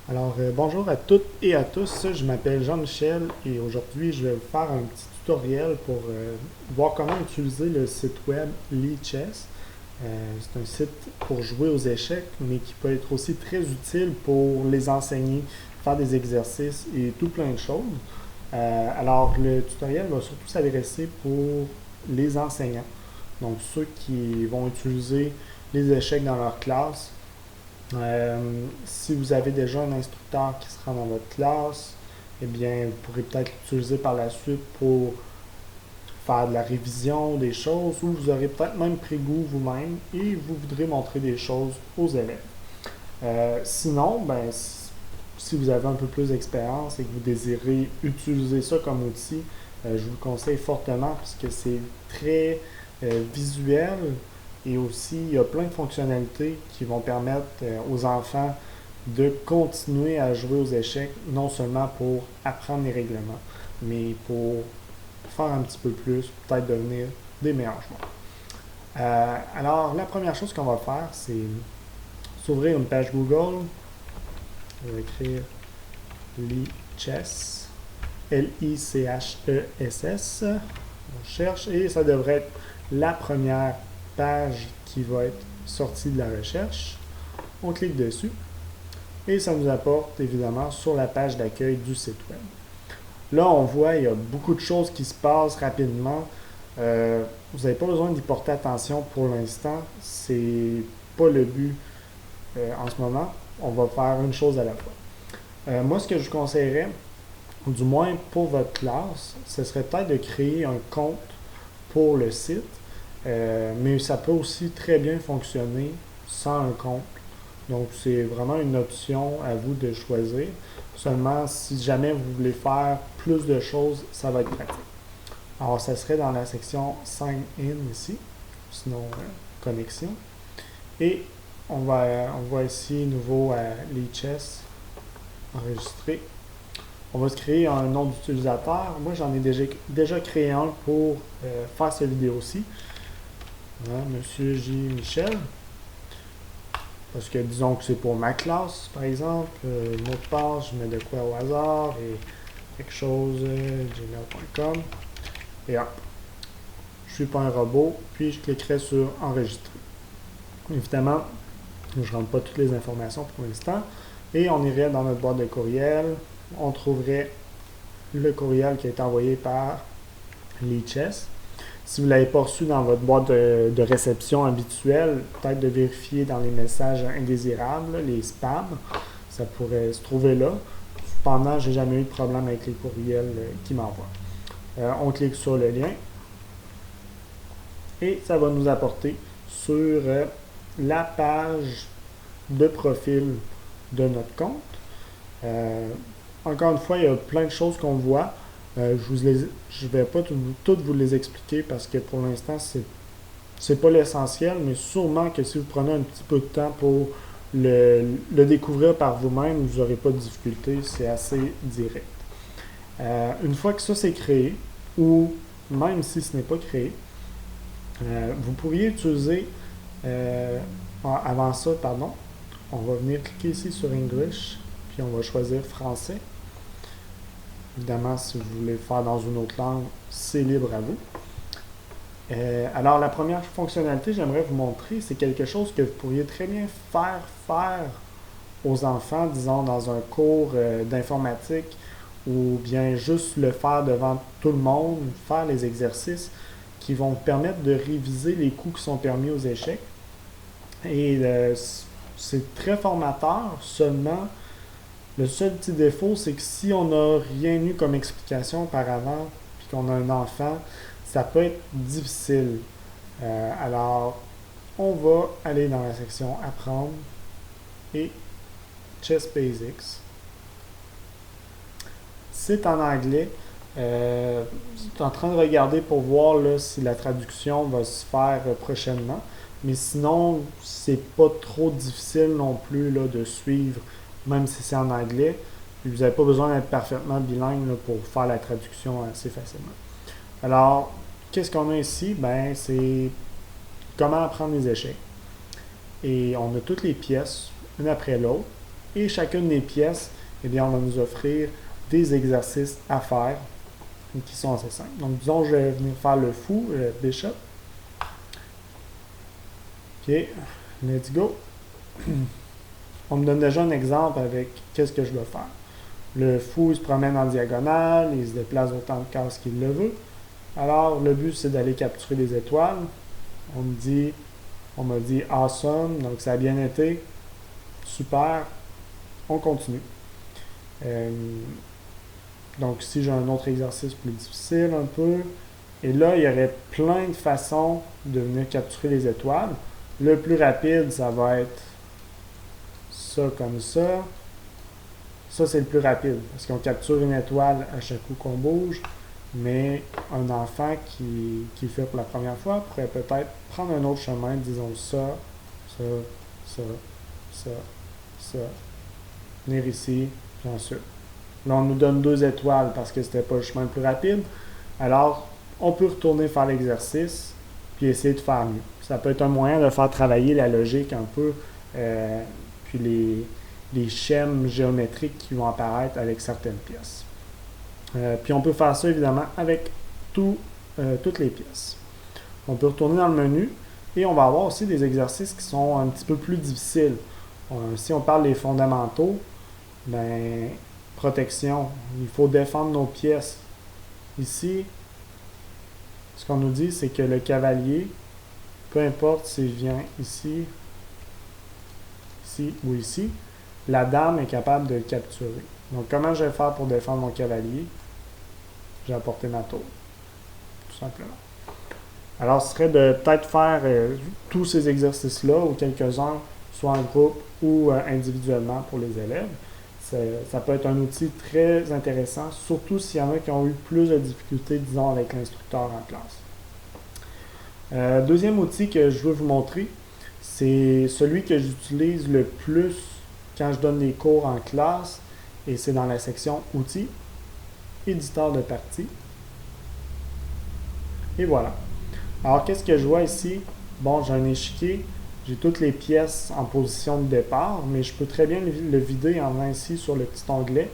Alors, bonjour à toutes et à tous, je m'appelle Jean-Michel et aujourd'hui je vais vous faire un petit tutoriel pour voir comment utiliser le site web Lichess. C'est un site pour jouer aux échecs, mais qui peut être aussi très utile pour les enseigner, faire des exercices et tout plein de choses. Alors, le tutoriel va surtout s'adresser pour les enseignants, donc ceux qui vont utiliser les échecs dans leur classe. Si vous avez déjà un instructeur qui sera dans votre classe, eh bien, vous pourrez peut-être l'utiliser par la suite pour faire de la révision des choses ou vous aurez peut-être même pris goût vous-même et vous voudrez montrer des choses aux élèves. Sinon, ben, si vous avez un peu plus d'expérience et que vous désirez utiliser ça comme outil, je vous le conseille fortement parce que c'est très visuel et aussi il y a plein de fonctionnalités qui vont permettre aux enfants de continuer à jouer aux échecs, non seulement pour apprendre les règlements, mais pour faire un petit peu plus, peut-être devenir des meilleurs joueurs. Alors, la première chose qu'on va faire, c'est s'ouvrir une page Google. On va écrire Lichess, Lichess. On cherche et ça devrait être la première page qui va être sortie de la recherche. On clique dessus et ça nous apporte évidemment sur la page d'accueil du site web. Là, on voit il y a beaucoup de choses qui se passent rapidement. Vous n'avez pas besoin d'y porter attention pour l'instant. C'est pas le but en ce moment. On va faire une chose à la fois. Moi, ce que je vous conseillerais, ou du moins pour votre classe, ce serait peut-être de créer un compte pour le site, mais ça peut aussi très bien fonctionner sans un compte. Donc, c'est vraiment une option à vous de choisir. Seulement, si jamais vous voulez faire plus de choses, ça va être pratique. Alors, ça serait dans la section Sign In ici, sinon connexion. Et on va ici, nouveau à Lichess, enregistrer. On va se créer un nom d'utilisateur. Moi, j'en ai déjà créé un pour faire cette vidéo-ci. Voilà, Monsieur J. Michel. Parce que disons que c'est pour ma classe, par exemple. Mot de passe, je mets de quoi au hasard et quelque chose, gmail.com. Et hop, je suis pas un robot. Puis je cliquerai sur enregistrer. Évidemment, je ne rentre pas toutes les informations pour l'instant. Et on irait dans notre boîte de courriel. On trouverait le courriel qui a été envoyé par Lichess. Si vous ne l'avez pas reçu dans votre boîte de réception habituelle, peut-être de vérifier dans les messages indésirables, les spams, ça pourrait se trouver là. Cependant, j'ai jamais eu de problème avec les courriels qui m'envoient. On clique sur le lien et ça va nous apporter sur la page de profil de notre compte. Encore une fois, il y a plein de choses qu'on voit. Je ne vais pas toutes vous les expliquer parce que pour l'instant, c'est pas l'essentiel, mais sûrement que si vous prenez un petit peu de temps pour le découvrir par vous-même, vous n'aurez pas de difficulté, c'est assez direct. Une fois que ça c'est créé, ou même si ce n'est pas créé, vous pourriez utiliser, avant ça, pardon, on va venir cliquer ici sur English, puis on va choisir français. Évidemment, si vous voulez le faire dans une autre langue, c'est libre à vous. Alors, la première fonctionnalité que j'aimerais vous montrer, c'est quelque chose que vous pourriez très bien faire aux enfants, disons, dans un cours d'informatique, ou bien juste le faire devant tout le monde, faire les exercices qui vont vous permettre de réviser les coups qui sont permis aux échecs. Et c'est très formateur, seulement le seul petit défaut, c'est que si on n'a rien eu comme explication auparavant, puis qu'on a un enfant, ça peut être difficile. Alors, on va aller dans la section Apprendre et Chess Basics. C'est en anglais. Je suis en train de regarder pour voir là, si la traduction va se faire prochainement. Mais sinon, c'est pas trop difficile non plus là, de suivre, même si c'est en anglais. Puis vous n'avez pas besoin d'être parfaitement bilingue là, pour faire la traduction assez facilement. Alors, qu'est-ce qu'on a ici? Ben, c'est comment apprendre les échecs. Et on a toutes les pièces, une après l'autre. Et chacune des pièces, eh bien, on va nous offrir des exercices à faire qui sont assez simples. Donc, disons, je vais venir faire le fou, le bishop. OK, let's go. On me donne déjà un exemple avec qu'est-ce que je dois faire. Le fou, il se promène en diagonale, il se déplace autant de cases qu'il le veut. Alors, le but, c'est d'aller capturer les étoiles. On m'a dit awesome, donc ça a bien été. Super, on continue. Donc ici, j'ai un autre exercice plus difficile un peu. Et là, il y aurait plein de façons de venir capturer les étoiles. Le plus rapide, ça va être ça comme ça. Ça, c'est le plus rapide, parce qu'on capture une étoile à chaque coup qu'on bouge. Mais un enfant qui le fait pour la première fois pourrait peut-être prendre un autre chemin, disons ça, ça, ça, ça, ça, venir ici, puis ensuite. Là, on nous donne 2 étoiles parce que c'était pas le chemin le plus rapide. Alors, on peut retourner faire l'exercice, puis essayer de faire mieux. Ça peut être un moyen de faire travailler la logique un peu, puis les schèmes géométriques qui vont apparaître avec certaines pièces. Puis on peut faire ça évidemment avec toutes les pièces. On peut retourner dans le menu et on va avoir aussi des exercices qui sont un petit peu plus difficiles. Si on parle des fondamentaux, ben, protection, il faut défendre nos pièces. Ici, ce qu'on nous dit, c'est que le cavalier, peu importe s'il vient ici, ici ou ici, la dame est capable de le capturer. Donc, comment je vais faire pour défendre mon cavalier? J'ai apporté ma tour, tout simplement. Alors, ce serait de peut-être faire tous ces exercices-là, ou quelques-uns, soit en groupe ou individuellement pour les élèves. Ça peut être un outil très intéressant, surtout s'il y en a qui ont eu plus de difficultés, disons, avec l'instructeur en classe. Deuxième outil que je veux vous montrer, c'est celui que j'utilise le plus quand je donne des cours en classe, et c'est dans la section Outils, éditeur de partie. Et voilà. Alors, qu'est-ce que je vois ici? Bon, j'ai un échiquier, j'ai toutes les pièces en position de départ, mais je peux très bien le vider en venant ici sur le petit onglet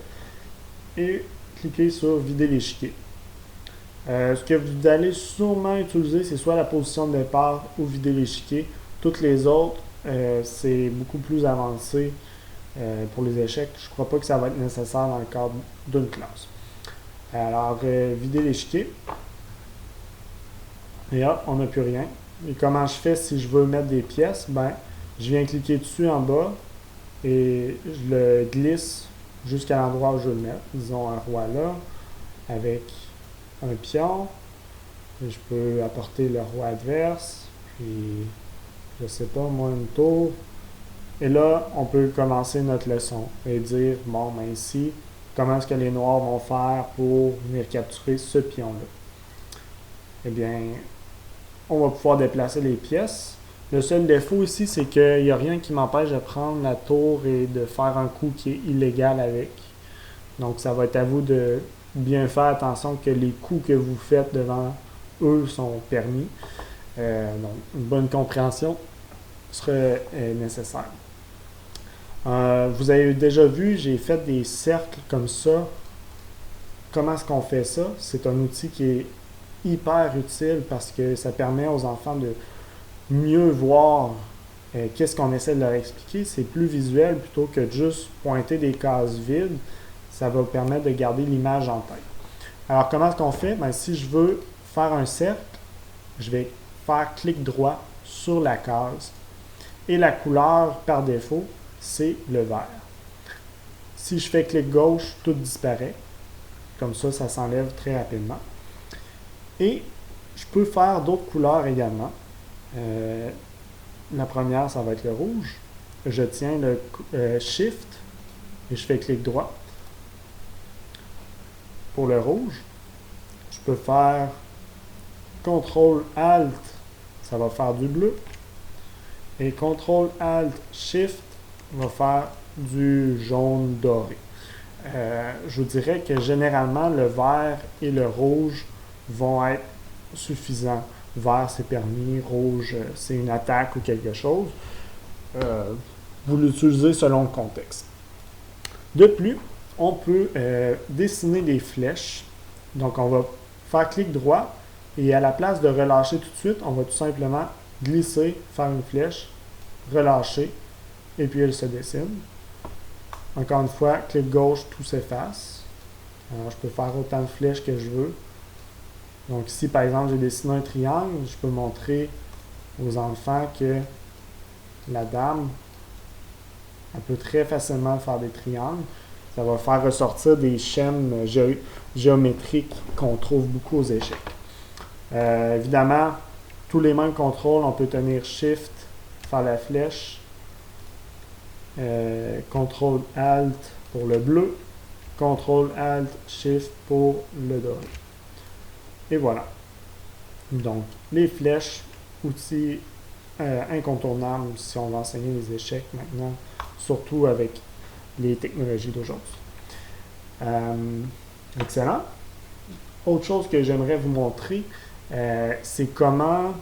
et cliquer sur Vider l'échiquier. Ce que vous allez sûrement utiliser, c'est soit la position de départ ou Vider l'échiquier. Toutes les autres, c'est beaucoup plus avancé pour les échecs. Je ne crois pas que ça va être nécessaire dans le cadre d'une classe. Alors, vider l'échiquier. Et hop, on n'a plus rien. Et comment je fais si je veux mettre des pièces? Ben, je viens cliquer dessus en bas et je le glisse jusqu'à l'endroit où je veux le mettre. Disons un roi là, avec un pion. Et je peux apporter le roi adverse, puis je sais pas, moi, une tour. Et là, on peut commencer notre leçon et dire, bon, ben ici, comment est-ce que les noirs vont faire pour venir capturer ce pion-là? Eh bien, on va pouvoir déplacer les pièces. Le seul défaut ici, c'est qu'il n'y a rien qui m'empêche de prendre la tour et de faire un coup qui est illégal avec. Donc, ça va être à vous de bien faire attention que les coups que vous faites devant eux sont permis. Donc, une bonne compréhension serait nécessaire. Vous avez déjà vu, j'ai fait des cercles comme ça. Comment est-ce qu'on fait ça? C'est un outil qui est hyper utile parce que ça permet aux enfants de mieux voir qu'est-ce qu'on essaie de leur expliquer. C'est plus visuel plutôt que de juste pointer des cases vides. Ça va permettre de garder l'image en tête. Alors, comment est-ce qu'on fait? Ben, si je veux faire un cercle, je vais faire clic droit sur la case. Et la couleur, par défaut, c'est le vert. Si je fais clic gauche, tout disparaît. Comme ça, ça s'enlève très rapidement. Et je peux faire d'autres couleurs également. La première, ça va être le rouge. Je tiens le Shift et je fais clic droit. Pour le rouge, je peux faire CTRL-ALT, ça va faire du bleu. Et CTRL-ALT-SHIFT va faire du jaune doré. Je vous dirais que généralement, le vert et le rouge vont être suffisants. Vert, c'est permis. Rouge, c'est une attaque ou quelque chose. Vous l'utilisez selon le contexte. De plus, on peut dessiner des flèches. Donc, on va faire clic droit et à la place de relâcher tout de suite, on va tout simplement glisser, faire une flèche, relâcher et puis elle se dessine. Encore une fois, clic gauche, tout s'efface. Alors, je peux faire autant de flèches que je veux. Donc ici, par exemple, j'ai dessiné un triangle. Je peux montrer aux enfants que la dame, elle peut très facilement faire des triangles. Ça va faire ressortir des chaînes géométriques qu'on trouve beaucoup aux échecs. Évidemment, tous les mêmes contrôles, on peut tenir Shift, faire la flèche, CTRL Alt pour le bleu, CTRL Alt Shift pour le doré. Et voilà. Donc, les flèches, outils incontournables si on va enseigner les échecs maintenant, surtout avec les technologies d'aujourd'hui. Excellent. Autre chose que j'aimerais vous montrer, c'est comment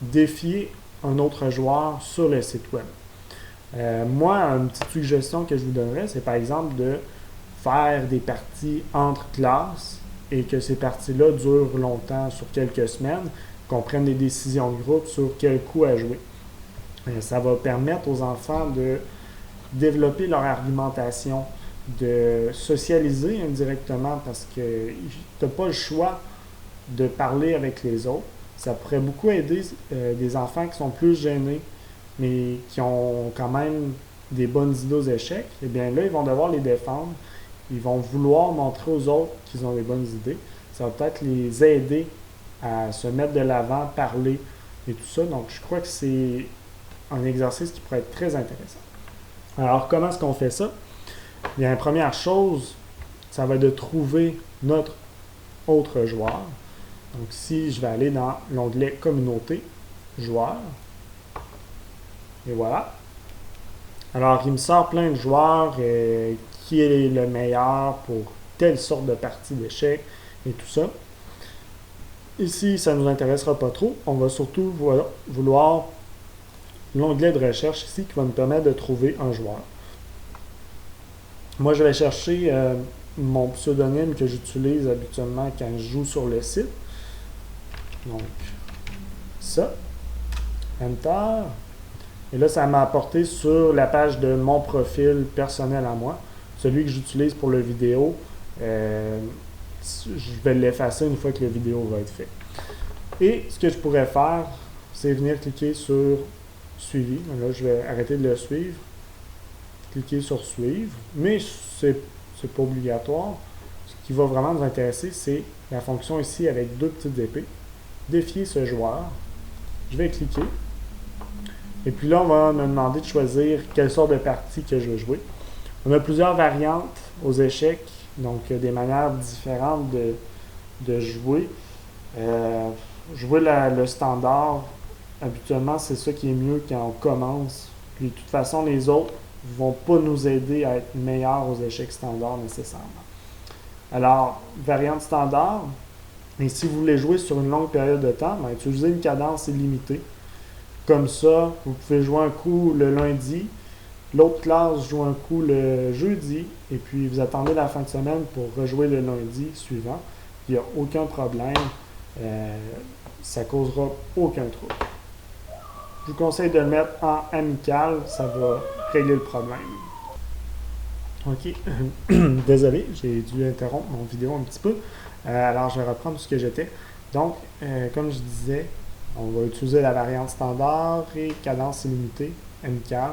défier un autre joueur sur le site web. Moi, une petite suggestion que je vous donnerais, c'est par exemple de faire des parties entre classes et que ces parties-là durent longtemps, sur quelques semaines, qu'on prenne des décisions de groupe sur quel coup à jouer. Ça va permettre aux enfants de développer leur argumentation, de socialiser indirectement parce que tu n'as pas le choix de parler avec les autres. Ça pourrait beaucoup aider des enfants qui sont plus gênés, mais qui ont quand même des bonnes idées aux échecs. Et bien là, ils vont devoir les défendre. Ils vont vouloir montrer aux autres qu'ils ont des bonnes idées. Ça va peut-être les aider à se mettre de l'avant, parler et tout ça. Donc, je crois que c'est un exercice qui pourrait être très intéressant. Alors, comment est-ce qu'on fait ça? Bien, la première chose, ça va être de trouver notre autre joueur. Donc, ici, je vais aller dans l'onglet Communauté, Joueurs. Et voilà. Alors, il me sort plein de joueurs, qui est le meilleur pour telle sorte de partie d'échecs et tout ça. Ici, ça ne nous intéressera pas trop. On va surtout vouloir l'onglet de recherche ici qui va nous permettre de trouver un joueur. Moi, je vais chercher mon pseudonyme que j'utilise habituellement quand je joue sur le site. Donc, ça. Enter. Et là, ça m'a apporté sur la page de mon profil personnel à moi, celui que j'utilise pour le vidéo. Je vais l'effacer une fois que la vidéo va être faite. Et ce que je pourrais faire, c'est venir cliquer sur Suivi. Là, je vais arrêter de le suivre. Cliquer sur Suivre. Mais c'est pas obligatoire. Ce qui va vraiment nous intéresser, c'est la fonction ici avec deux petites épées. Défier ce joueur. Je vais cliquer. Et puis là, on va me demander de choisir quelle sorte de partie que je veux jouer. On a plusieurs variantes aux échecs, donc des manières différentes de jouer. Jouer le standard, habituellement, c'est ça qui est mieux quand on commence. Puis de toute façon, les autres ne vont pas nous aider à être meilleurs aux échecs standards nécessairement. Alors, variante standard, et si vous voulez jouer sur une longue période de temps, ben, utilisez une cadence illimitée. Comme ça, vous pouvez jouer un coup le lundi, l'autre classe joue un coup le jeudi, et puis vous attendez la fin de semaine pour rejouer le lundi suivant. Il n'y a aucun problème, ça ne causera aucun trouble. Je vous conseille de le mettre en amical, ça va régler le problème. Ok, désolé, j'ai dû interrompre mon vidéo un petit peu. Alors je vais reprendre ce que j'étais. Donc, comme je disais, on va utiliser la variante standard et cadence illimitée, amical.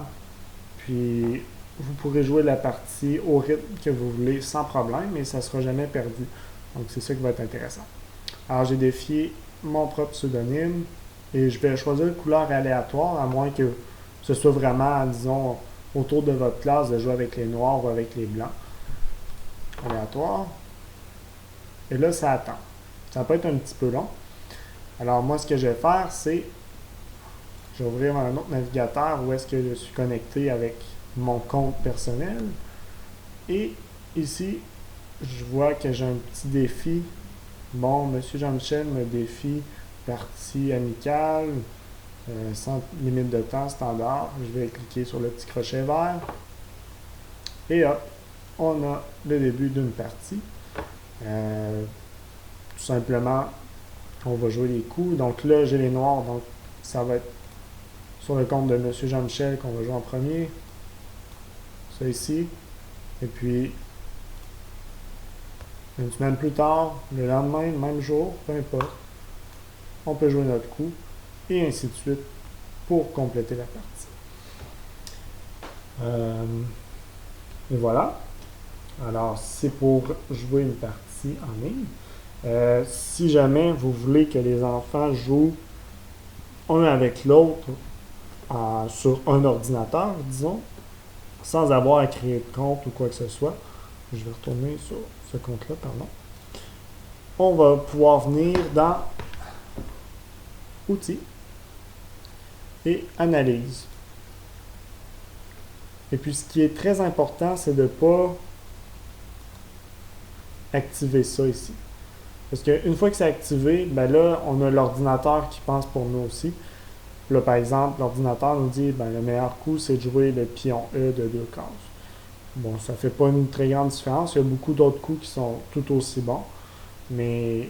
Puis, vous pourrez jouer la partie au rythme que vous voulez sans problème, mais ça ne sera jamais perdu. Donc, c'est ça qui va être intéressant. Alors, j'ai défié mon propre pseudonyme et je vais choisir une couleur aléatoire, à moins que ce soit vraiment, disons, autour de votre classe de jouer avec les noirs ou avec les blancs. Aléatoire. Et là, ça attend. Ça peut être un petit peu long. Alors, moi, ce que je vais faire, c'est je vais ouvrir un autre navigateur où est-ce que je suis connecté avec mon compte personnel. Et ici, je vois que j'ai un petit défi. Bon, Monsieur Jean-Michel me défie partie amicale, sans limite de temps, standard. Je vais cliquer sur le petit crochet vert. Et hop, on a le début d'une partie. Tout simplement, on va jouer les coups. Donc là, j'ai les noirs, donc ça va être sur le compte de M. Jean-Michel qu'on va jouer en premier. Ça ici. Et puis, une semaine plus tard, le lendemain, même jour, peu importe, on peut jouer notre coup, et ainsi de suite, pour compléter la partie. Et voilà. Alors, c'est pour jouer une partie en ligne. Si jamais vous voulez que les enfants jouent un avec l'autre sur un ordinateur, disons, sans avoir à créer de compte ou quoi que ce soit, je vais retourner sur ce compte-là, pardon. On va pouvoir venir dans Outils et Analyse. Et puis, ce qui est très important, c'est de ne pas activer ça ici. Parce qu'une fois que c'est activé, ben là, on a l'ordinateur qui pense pour nous aussi. Là, par exemple, l'ordinateur nous dit ben, le meilleur coup, c'est de jouer le pion E de 2 cases. Bon, ça ne fait pas une très grande différence. Il y a beaucoup d'autres coups qui sont tout aussi bons. Mais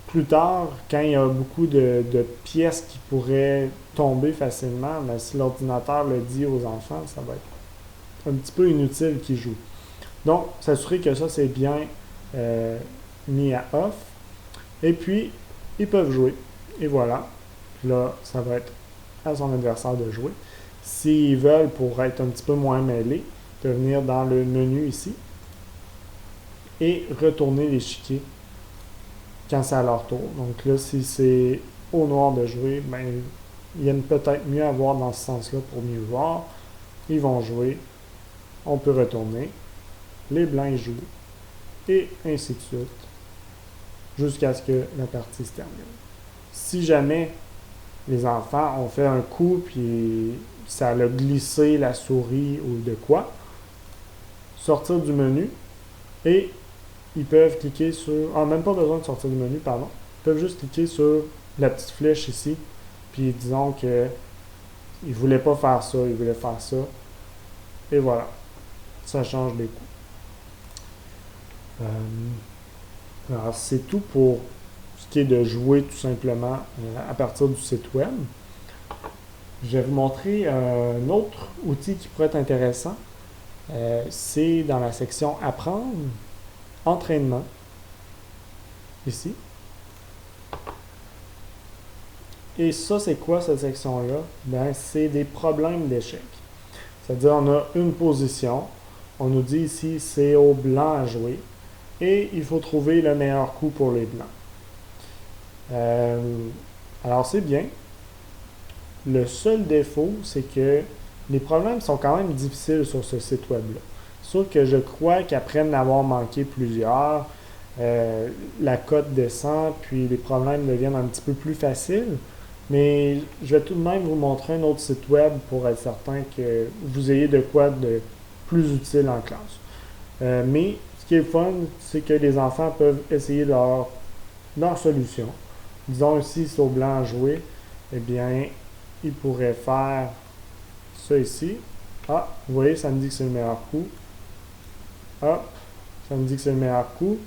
plus tard, quand il y a beaucoup de pièces qui pourraient tomber facilement, ben, si l'ordinateur le dit aux enfants, ça va être un petit peu inutile qu'ils jouent. Donc, s'assurer que ça, c'est bien mis à off. Et puis, ils peuvent jouer. Et voilà. Là, ça va être à son adversaire de jouer. S'ils veulent, pour être un petit peu moins mêlés, ils peuvent venir dans le menu ici et retourner l'échiquier quand c'est à leur tour. Donc là, si c'est au noir de jouer, ben, il y a peut-être mieux à voir dans ce sens-là pour mieux voir. Ils vont jouer. On peut retourner. Les blancs jouent. Et ainsi de suite. Jusqu'à ce que la partie se termine. Si jamais les enfants ont fait un coup puis ça a glissé la souris ou de quoi, sortir du menu et ils peuvent cliquer sur... Ah, même pas besoin de sortir du menu, pardon. Ils peuvent juste cliquer sur la petite flèche ici puis disons que ils voulaient pas faire ça, ils voulaient faire ça. Et voilà. Ça change les coups. Alors, c'est tout pour ce qui est de jouer tout simplement à partir du site web. Je vais vous montrer un autre outil qui pourrait être intéressant. C'est dans la section Apprendre, Entraînement, ici. Et ça, c'est quoi cette section-là? Ben, c'est des problèmes d'échec. C'est-à-dire, on a une position. On nous dit ici, c'est au blanc à jouer. Et il faut trouver le meilleur coup pour les blancs. Alors, c'est bien. Le seul défaut, c'est que les problèmes sont quand même difficiles sur ce site web-là. Sauf que je crois qu'après en avoir manqué plusieurs, la cote descend, puis les problèmes deviennent un petit peu plus faciles. Mais je vais tout de même vous montrer un autre site web pour être certain que vous ayez de quoi de plus utile en classe. Mais ce qui est fun, c'est que les enfants peuvent essayer leur solution. Disons ici, c'est au blanc à jouer, eh bien, ils pourraient faire ça ici. Ah, vous voyez, ça me dit que c'est le meilleur coup. Hop, ça me dit que c'est le meilleur coup.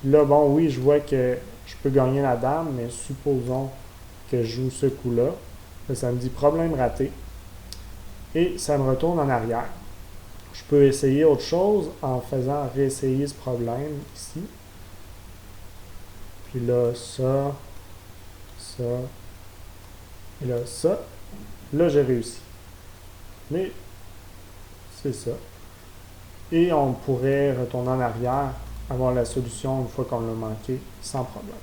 Là, bon, oui, je vois que je peux gagner la dame, mais supposons que je joue ce coup-là. Là, ça me dit problème raté. Et ça me retourne en arrière. Je peux essayer autre chose en faisant réessayer ce problème ici. Puis là, ça, et là, ça. Là, j'ai réussi. Mais, c'est ça. Et on pourrait retourner en arrière, avoir la solution une fois qu'on l'a manqué, sans problème.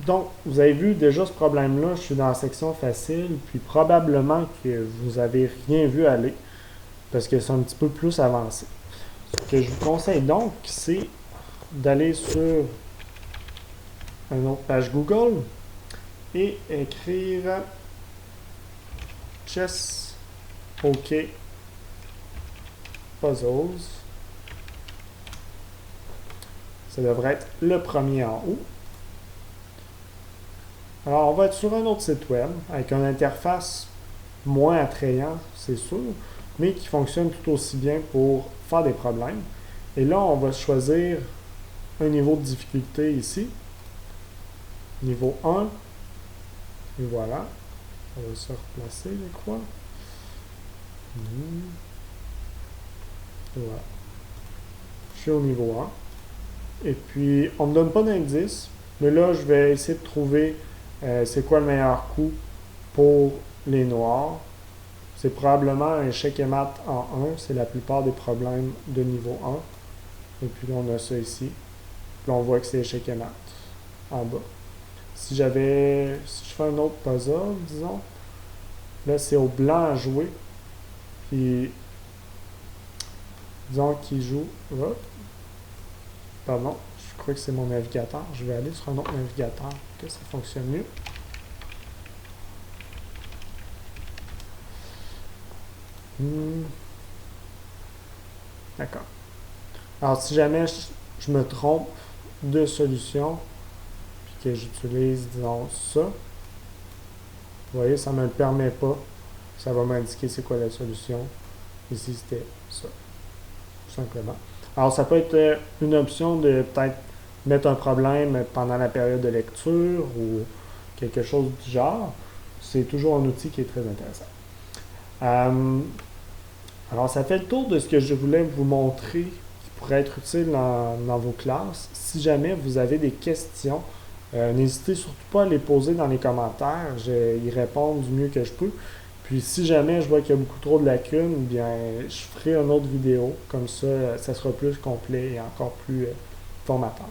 Donc, vous avez vu déjà ce problème-là, je suis dans la section facile, puis probablement que vous n'avez rien vu aller, parce que c'est un petit peu plus avancé. Ce que je vous conseille donc, c'est d'aller sur une autre page Google et écrire Chess OK Puzzles. Ça devrait être le premier en haut. Alors, on va être sur un autre site web avec une interface moins attrayante, c'est sûr, mais qui fonctionne tout aussi bien pour faire des problèmes. Et là, on va choisir un niveau de difficulté ici, niveau 1, et voilà. On va se replacer, je crois. Voilà. Je suis au niveau 1. Et puis, on ne me donne pas d'indice, mais là, je vais essayer de trouver c'est quoi le meilleur coup pour les noirs. C'est probablement un échec et mat en 1. C'est la plupart des problèmes de niveau 1. Et puis là, on a ça ici. Là, on voit que c'est échec et mat en bas. Si je fais un autre puzzle, disons, là, c'est au blanc à jouer. Puis, disons qu'il joue. Oh, pardon, je crois que c'est mon navigateur. Je vais aller sur un autre navigateur pour que ça fonctionne mieux. D'accord. Alors, si jamais je me trompe de solution, puis que j'utilise, disons, ça, vous voyez, ça ne me le permet pas. Ça va m'indiquer c'est quoi la solution. Ici, c'était ça, tout simplement. Alors, ça peut être une option de peut-être mettre un problème pendant la période de lecture ou quelque chose du genre. C'est toujours un outil qui est très intéressant. Alors, ça fait le tour de ce que je voulais vous montrer qui pourrait être utile dans vos classes. Si jamais vous avez des questions, n'hésitez surtout pas à les poser dans les commentaires. Je vais y répondre du mieux que je peux. Puis si jamais je vois qu'il y a beaucoup trop de lacunes, bien, je ferai une autre vidéo. Comme ça sera plus complet et encore plus formateur.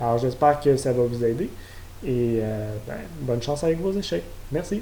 Alors, j'espère que ça va vous aider. Et bonne chance avec vos échecs. Merci.